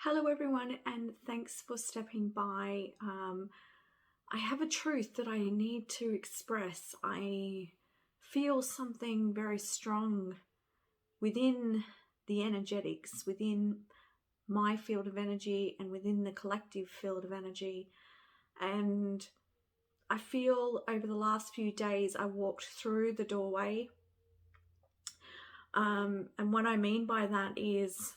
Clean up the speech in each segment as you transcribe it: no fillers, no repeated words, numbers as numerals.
Hello, everyone, and thanks for stepping by. I have a truth that I need to express. I feel something very strong within the energetics, within my field of energy, and within the collective field of energy. And I feel over the last few days, I walked through the doorway. And what I mean by that is,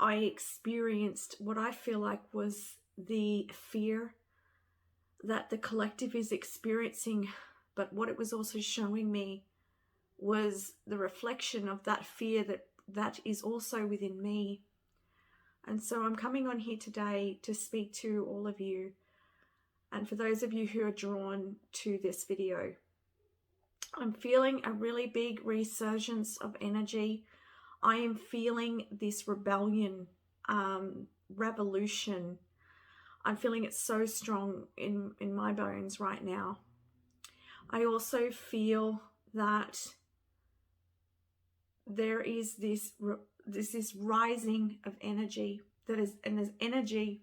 I experienced what I feel like was the fear that the collective is experiencing, but what it was also showing me was the reflection of that fear that is also within me. And so I'm coming on here today to speak to all of you, and for those of you who are drawn to this video, I'm feeling a really big resurgence of energy. I am feeling this rebellion, revolution. I'm feeling it so strong in my bones right now. I also feel that there is this rising of energy and there's energy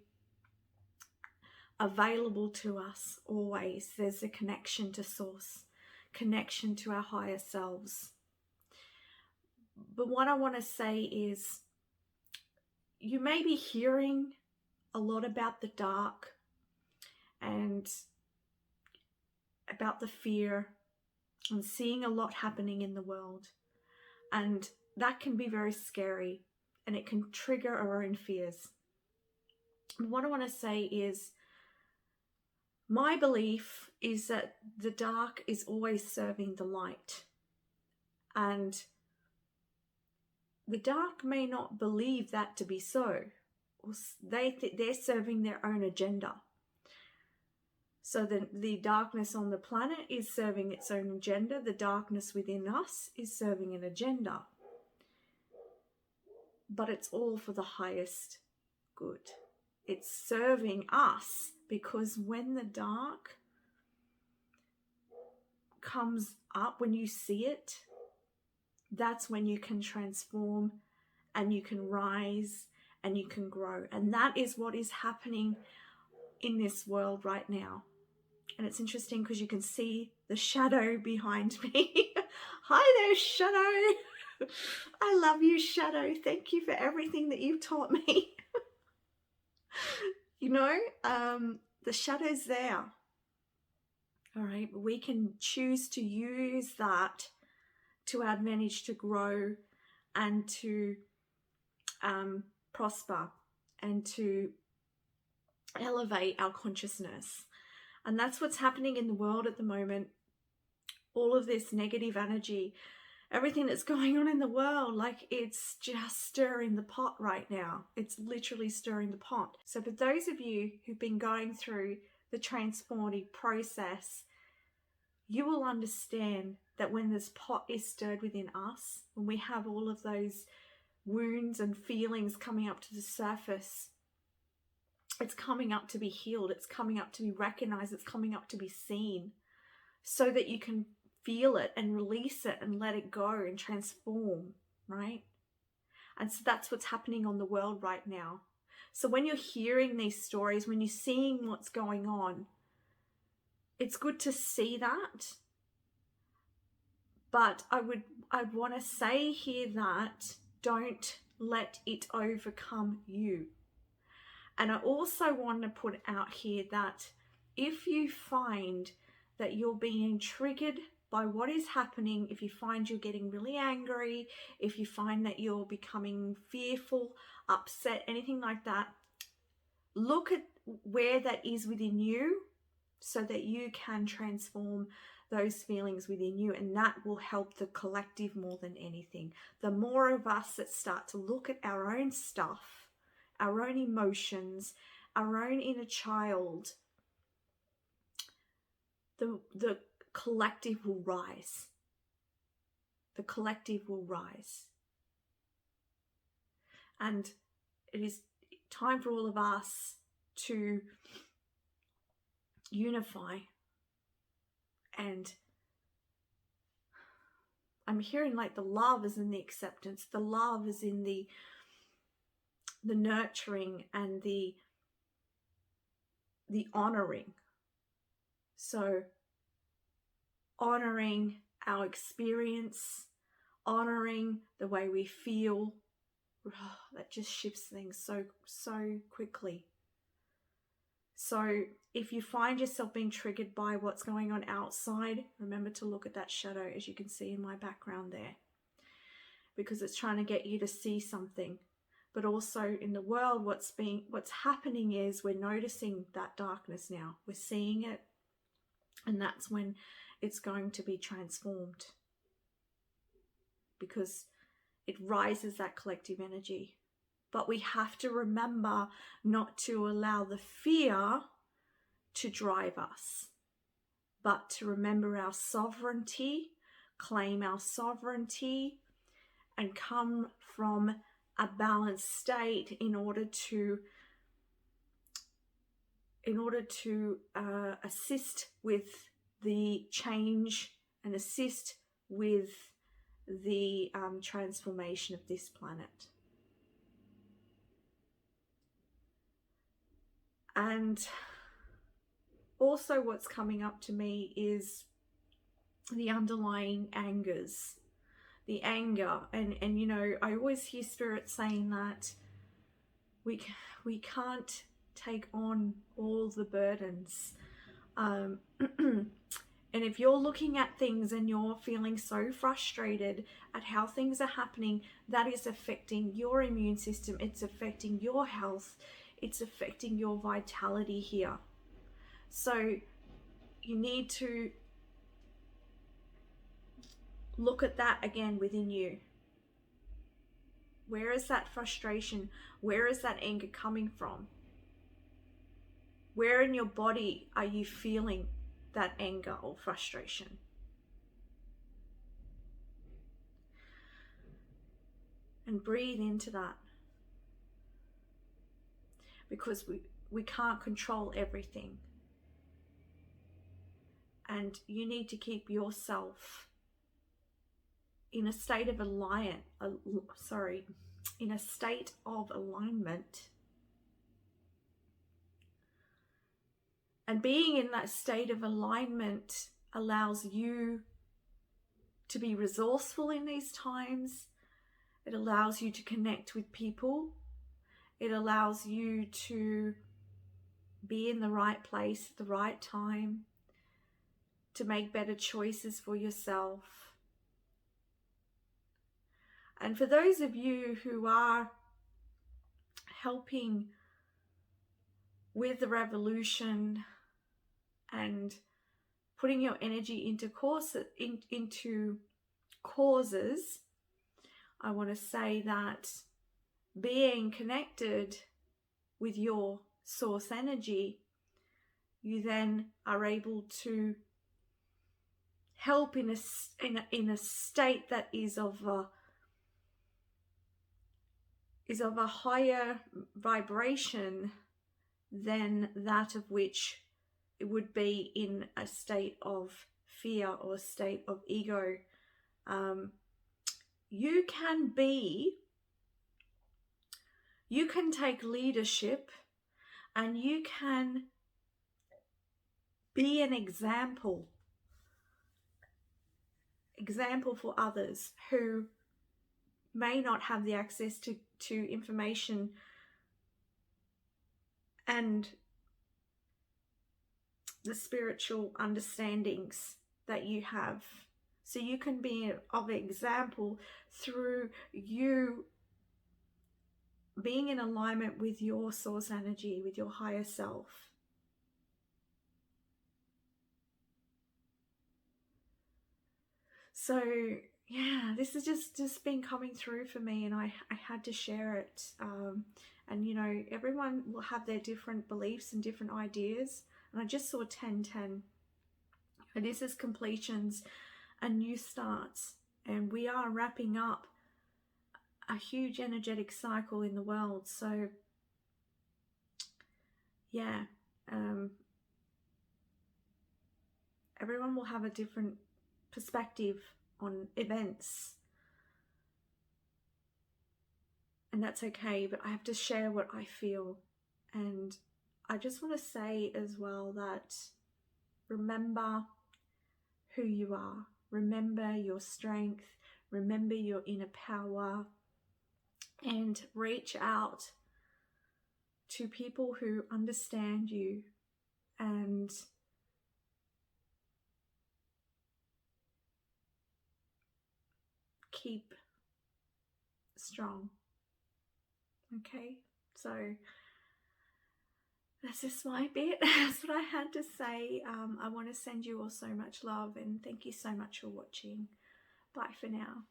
available to us always. There's a connection to source, connection to our higher selves. But what I want to say is, you may be hearing a lot about the dark and about the fear and seeing a lot happening in the world. And that can be very scary and it can trigger our own fears. And what I want to say is, my belief is that the dark is always serving the light. And the dark may not believe that to be so. They're serving their own agenda. So the darkness on the planet is serving its own agenda. The darkness within us is serving an agenda. But it's all for the highest good. It's serving us because when the dark comes up, when you see it, that's when you can transform and you can rise and you can grow. And that is what is happening in this world right now. And it's interesting because you can see the shadow behind me. Hi there, shadow. I love you, shadow. Thank you for everything that you've taught me. You know, the shadow's there. All right, but we can choose to use that to our advantage to grow and to prosper and to elevate our consciousness. And that's what's happening in the world at the moment. All of this negative energy, everything that's going on in the world, like it's just stirring the pot right now. It's literally stirring the pot. So for those of you who've been going through the transformative process, you will understand that when this pot is stirred within us, when we have all of those wounds and feelings coming up to the surface, it's coming up to be healed, it's coming up to be recognized, it's coming up to be seen, so that you can feel it and release it and let it go and transform, right? And so that's what's happening on the world right now. So when you're hearing these stories, when you're seeing what's going on, it's good to see that. But I'd want to say here that don't let it overcome you. And I also want to put out here that if you find that you're being triggered by what is happening, if you find you're getting really angry, if you find that you're becoming fearful, upset, anything like that, look at where that is within you so that you can transform those feelings within you, and that will help the collective more than anything. The more of us that start to look at our own stuff, our own emotions, our own inner child, the collective will rise. The collective will rise. And it is time for all of us to unify. And I'm hearing like the love is in the acceptance, the love is in the nurturing and the honoring. So honoring our experience, honoring the way we feel, that just shifts things so quickly. So if you find yourself being triggered by what's going on outside, remember to look at that shadow, as you can see in my background there, because it's trying to get you to see something. But also in the world, what's happening is we're noticing that darkness now. We're seeing it, and that's when it's going to be transformed, because it rises that collective energy. But we have to remember not to allow the fear to drive us, but to remember our sovereignty, claim our sovereignty, and come from a balanced state in order to assist with the change and assist with the transformation of this planet. And also what's coming up to me is the underlying angers, the anger. And you know, I always hear Spirit saying that we can't take on all the burdens. And if you're looking at things and you're feeling so frustrated at how things are happening, that is affecting your immune system. It's affecting your health. It's affecting your vitality here. So you need to look at that again within you. Where is that frustration? Where is that anger coming from? Where in your body are you feeling that anger or frustration? And breathe into that. Because we can't control everything. And you need to keep yourself in a state of alignment. And being in that state of alignment allows you to be resourceful in these times. It allows you to connect with people. It allows you to be in the right place at the right time, to make better choices for yourself. And for those of you who are helping with the revolution and putting your energy into causes, I want to say that being connected with your source energy, you then are able to help in a state that is of a higher vibration than that of which it would be in a state of fear or a state of ego. You can take leadership, and you can be an example for others who may not have the access to information and the spiritual understandings that you have. So you can be of example through you being in alignment with your source energy, with your higher self. So yeah, this has just been coming through for me, and I had to share it. And you know, everyone will have their different beliefs and different ideas. And I just saw 10-10. And this is completions and new starts. And we are wrapping up a huge energetic cycle in the world. So yeah, everyone will have a different perspective on events and that's okay, but I have to share what I feel. And I just want to say as well that remember who you are, remember your strength, remember your inner power, and reach out to people who understand you and keep strong. Okay, so that's just my bit. That's what I had to say. I want to send you all so much love, and thank you so much for watching. Bye for now.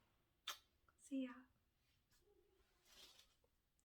See ya.